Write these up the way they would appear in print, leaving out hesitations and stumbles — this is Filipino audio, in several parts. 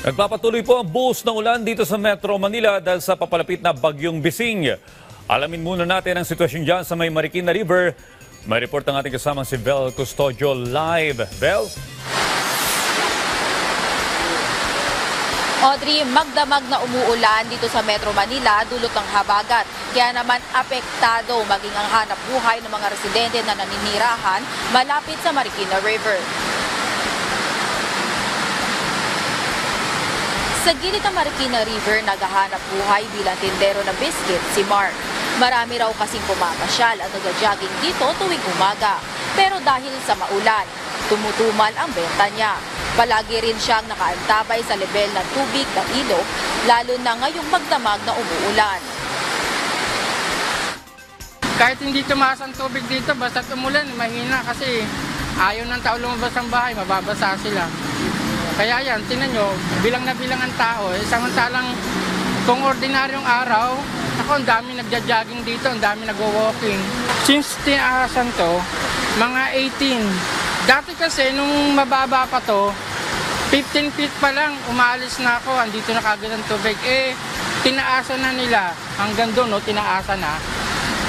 Nagpapatuloy po ang buhos ng ulan dito sa Metro Manila dahil sa papalapit na bagyong Bising. Alamin muna natin ang sitwasyon dyan sa may Marikina River. May report ang ating kasamang si Vel Custodio live. Vel? Audrey, magdamag na umuulan dito sa Metro Manila dulot ng habagat. Kaya naman apektado maging ang hanap buhay ng mga residente na naninirahan malapit sa Marikina River. Sa gilid ng Marikina River, naghahanap buhay bilang tindero ng biscuit si Mark. Marami raw kasing pumamasyal at nag-jogging dito tuwing umaga. Pero dahil sa maulan, tumutumal ang benta niya. Palagi rin siyang nakaantabay sa level ng tubig ng ilog, lalo na ngayong magdamag na umuulan. Kahit hindi tumaas ang tubig dito, basta umulan, mahina kasi ayaw ng tao lumabas ng bahay, mababasa sila. Kaya yan, tinan nyo, bilang na bilang ang tao. Samantalang kung ordinaryong araw, ang dami nagja-jogging dito, ang dami nagwo-walking. Since tinaasan to, mga 18. Dati kasi, nung mababa pa to, 15 feet pa lang, umaalis na ako, andito na kagad ang tubig. Tinaasan na nila, hanggang doon, no, tinaasan na.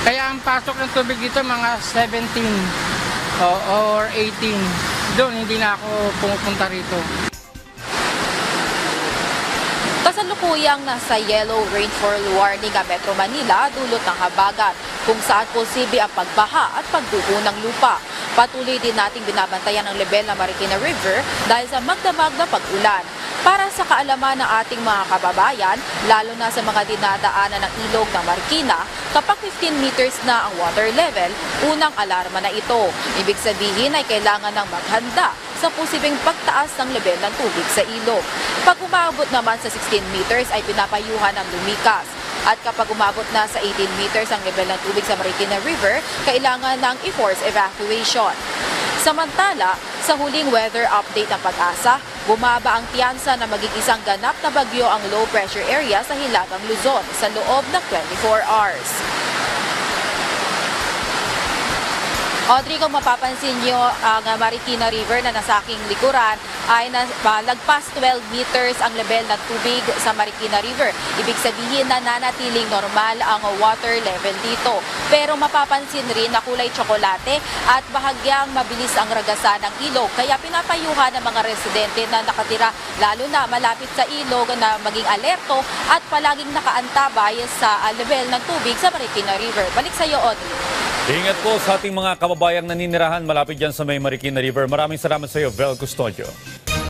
Kaya ang pasok ng tubig dito, mga 17 or 18. Doon, hindi na ako pumupunta rito. Kasalukuyang nasa yellow rainfall warning ang Metro Manila dulot ng habagat kung saan posible ang pagbaha at pagguho ng lupa. Patuloy din nating binabantayan ang level ng Marikina River dahil sa magdamag na pag-ulan. Para sa kaalaman ng ating mga kababayan, lalo na sa mga dinadaanan ng ilog ng Marikina, kapag 15 meters na ang water level, unang alarma na ito. Ibig sabihin ay kailangan ng maghanda sa posibleng pagtaas ng level ng tubig sa ilog. Pag umabot naman sa 16 meters ay pinapayuhan ng lumikas. At kapag umabot na sa 18 meters ang level ng tubig sa Marikina River, kailangan ng i-force evacuation. Samantala, sa huling weather update ng Pag-asa, bumaba ang tiyansa na maging isang ganap na bagyo ang low pressure area sa Hilagang Luzon sa loob ng 24 hours. Audrey, kung mapapansin nyo, ang Marikina River na nasa aking likuran ay lagpas 12 meters ang level ng tubig sa Marikina River. Ibig sabihin na nanatiling normal ang water level dito. Pero mapapansin rin na kulay tsokolate at bahagyang mabilis ang ragasan ng ilog. Kaya pinapayuhan ng mga residente na nakatira lalo na malapit sa ilog na maging alerto at palaging nakaantabay sa level ng tubig sa Marikina River. Balik sa iyo, Audrey. Ingat po sa ating mga kababayang naninirahan malapit dyan sa may Marikina River. Maraming salamat sa iyo, Vel Custodio.